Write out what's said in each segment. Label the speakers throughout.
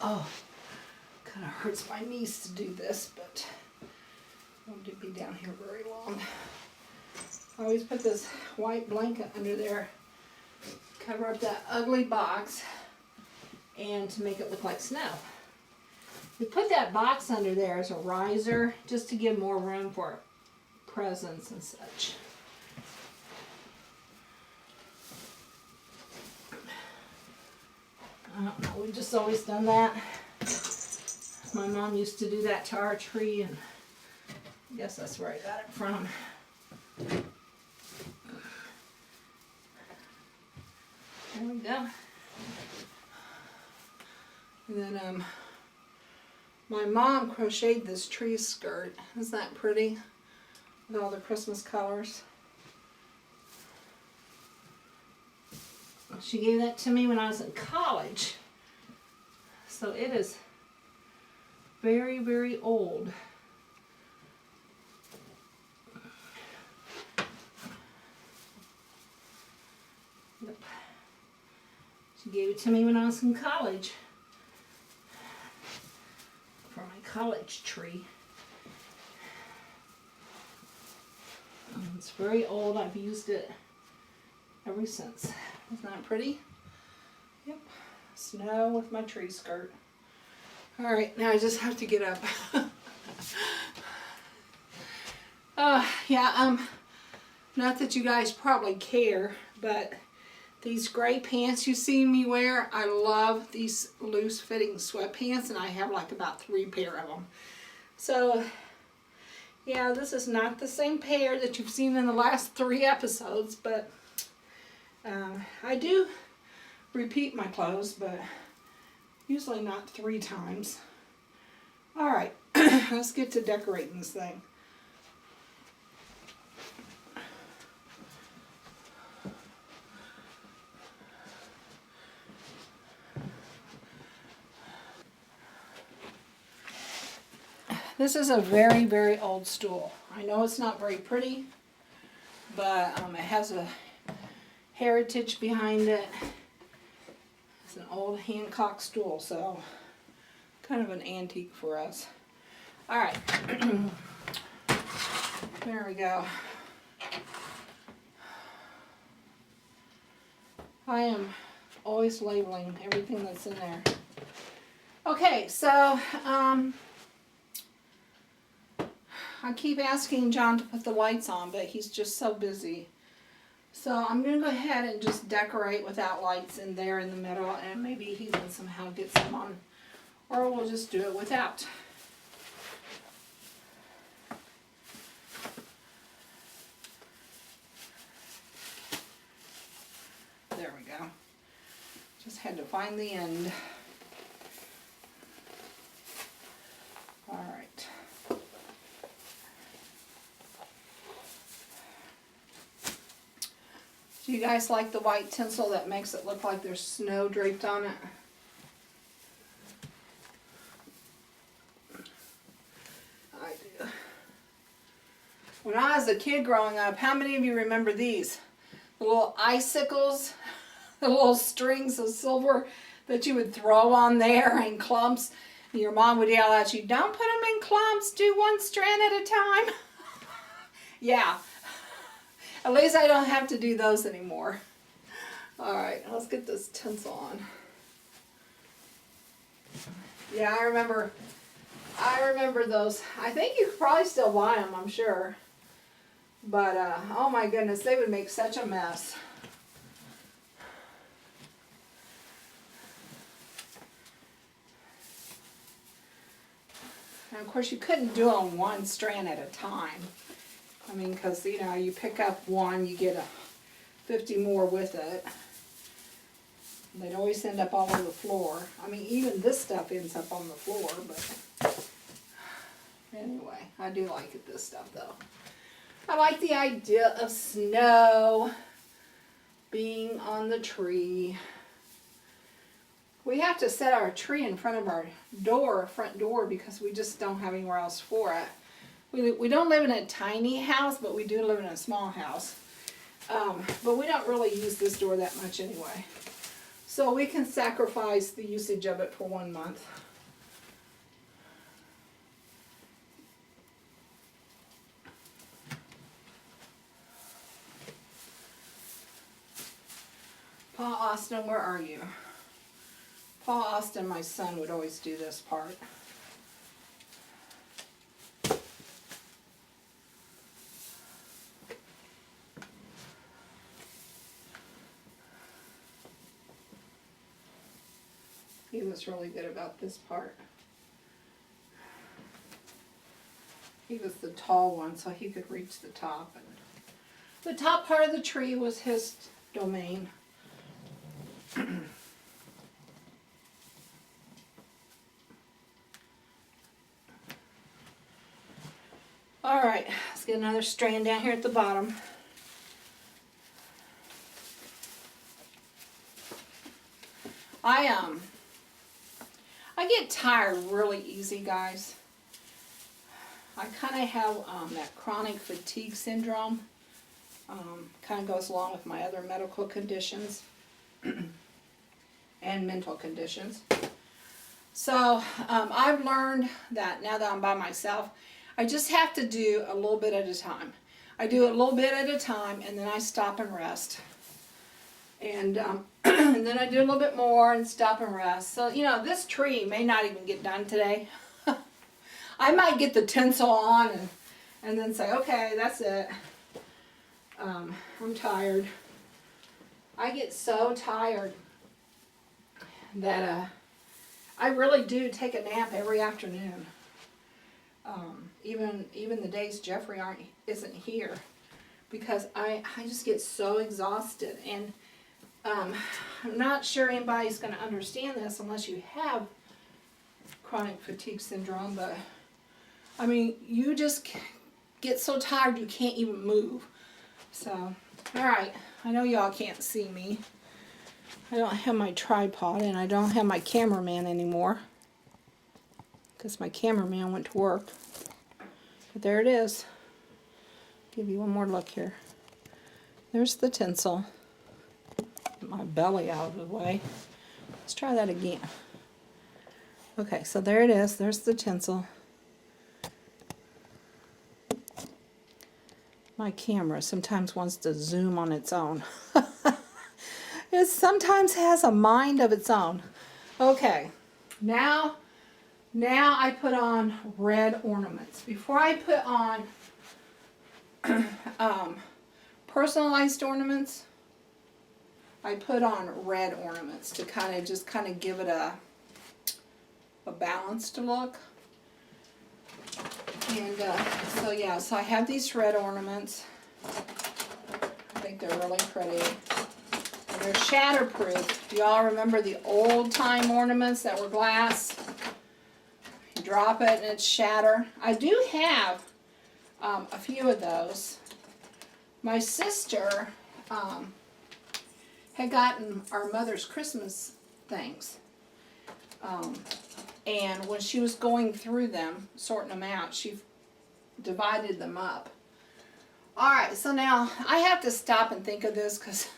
Speaker 1: Oh, kind of hurts my knees to do this, but won't be down here very long. I always put this white blanket under there, cover up that ugly box, and to make it look like snow. We put that box under there as a riser just to give more room for presents and such. I don't know, we've just always done that. My mom used to do that to our tree, and I guess that's where I got it from. There we go. And then my mom crocheted this tree skirt. Isn't that pretty? With all the Christmas colors. She gave that to me when I was in college. So it is very, very old. Yep. She gave it to me when I was in college. For my college tree. It's very old. I've used it ever since. Isn't that pretty? Yep. Snow with my tree skirt. Alright, now I just have to get up. Yeah, not that you guys probably care, but these gray pants you see me wear, I love these loose fitting sweatpants, and I have like about 3 pair of them. So, yeah, this is not the same pair that you've seen in the last 3 episodes, but I do repeat my clothes, but usually not 3 times. Alright, let's get to decorating this thing. This is a very, very old stool. I know it's not very pretty, but it has a heritage behind it. It's an old Hancock stool, so kind of an antique for us. Alright, there we go. I am always labeling everything that's in there. Okay, so I keep asking John to put the lights on, but he's just so busy. So I'm going to go ahead and just decorate without lights in there in the middle, and maybe he can somehow get some on, or we'll just do it without. There we go. Just had to find the end. All right. Do you guys like the white tinsel that makes it look like there's snow draped on it? I do. When I was a kid growing up, how many of you remember these? The little icicles, the little strings of silver that you would throw on there in clumps. And your mom would yell at you, "Don't put them in clumps, do one strand at a time." Yeah. At least I don't have to do those anymore. Alright, let's get this tinsel on. Yeah, I remember those. I think you could probably still buy them, I'm sure. But, oh my goodness, they would make such a mess. And of course, you couldn't do them one strand at a time. I mean, because, you know, you pick up one, you get 50 more with it. They'd always end up all over the floor. I mean, even this stuff ends up on the floor, but anyway, I do like it, this stuff, though. I like the idea of snow being on the tree. We have to set our tree in front of our front door, because we just don't have anywhere else for it. We don't live in a tiny house, but we do live in a small house. But we don't really use this door that much anyway. So we can sacrifice the usage of it for 1 month. Paul Austin, where are you? Paul Austin, my son, would always do this part. He was really good about this part. He was the tall one, so he could reach the top. And the top part of the tree was his domain. All right, let's get another strand down here at the bottom. I get tired really easy, guys. I kind of have that chronic fatigue syndrome. Kind of goes along with my other medical conditions and mental conditions. So I've learned that now that I'm by myself, I just have to do a little bit at a time. I do it a little bit at a time, and then I stop and rest. And, and then I do a little bit more and stop and rest. So, you know, this tree may not even get done today. I might get the tinsel on and then say, okay, that's it. I'm tired. I get so tired that I really do take a nap every afternoon. Even the days Jeffrey isn't here, because I just get so exhausted. And I'm not sure anybody's going to understand this unless you have chronic fatigue syndrome, but I mean, you just get so tired you can't even move. So, all right, I know y'all can't see me. I don't have my tripod, and I don't have my cameraman anymore because my cameraman went to work. But there it is. Give you one more look here. There's the tinsel. Get my belly out of the way. Let's try that again. Okay, so there it is. There's the tinsel. My camera sometimes wants to zoom on its own. It sometimes has a mind of its own. Okay, now I put on red ornaments. Before I put on personalized ornaments, I put on red ornaments to kind of give it a balanced look. And so I have these red ornaments. I think they're really pretty. And they're shatterproof. Do y'all remember the old time ornaments that were glass? You drop it and it's shatter. I do have a few of those. My sister had gotten our mother's Christmas things. And when she was going through them, sorting them out, she divided them up. Alright, so now I have to stop and think of this because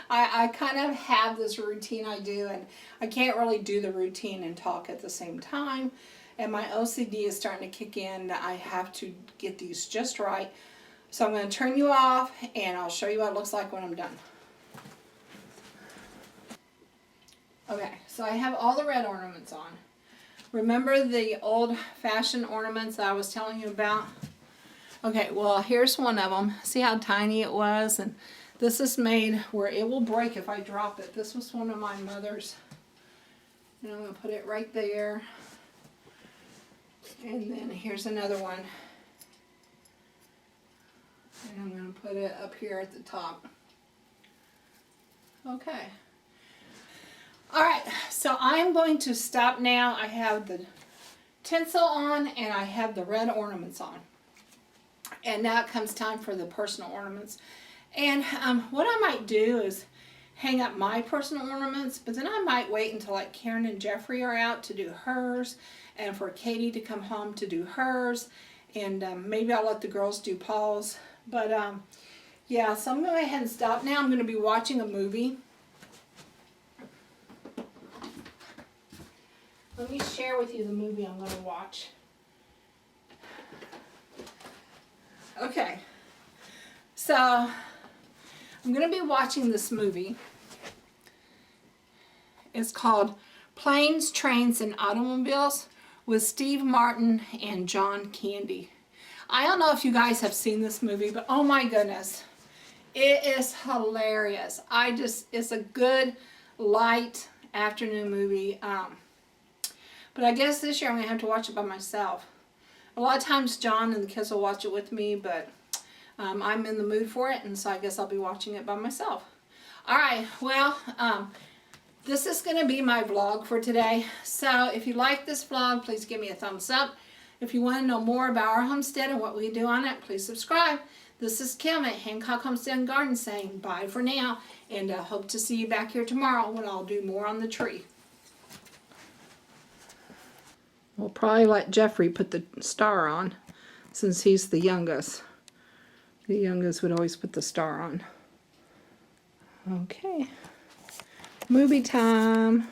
Speaker 1: I kind of have this routine I do, and I can't really do the routine and talk at the same time. And my OCD is starting to kick in. I have to get these just right. So I'm going to turn you off, and I'll show you what it looks like when I'm done. Okay, so I have all the red ornaments on. Remember the old-fashioned ornaments that I was telling you about? Okay, well, here's one of them. See how tiny it was? And this is made where it will break if I drop it. This was one of my mother's. And I'm going to put it right there. And then here's another one. And I'm going to put it up here at the top. Okay. Alright, so I'm going to stop now. I have the tinsel on and I have the red ornaments on. And now it comes time for the personal ornaments. And what I might do is hang up my personal ornaments, but then I might wait until like Karen and Jeffrey are out to do hers, and for Katie to come home to do hers, and maybe I'll let the girls do Paul's. But yeah, so I'm going to go ahead and stop now. I'm going to be watching a movie. Let me share with you the movie I'm going to watch. Okay, so I'm going to be watching this movie. It's called Planes, Trains, and Automobiles with Steve Martin and John Candy. I don't know if you guys have seen this movie, but oh my goodness, it is hilarious. It's a good, light afternoon movie. But I guess this year I'm going to have to watch it by myself. A lot of times John and the kids will watch it with me, but I'm in the mood for it, and so I guess I'll be watching it by myself. Alright, well, this is going to be my vlog for today. So if you like this vlog, please give me a thumbs up. If you want to know more about our homestead and what we do on it, please subscribe. This is Kim at Hancock Homestead and Garden saying bye for now, and I hope to see you back here tomorrow when I'll do more on the tree. We'll probably let Jeffrey put the star on since he's the youngest. The youngest would always put the star on. Okay. Movie time.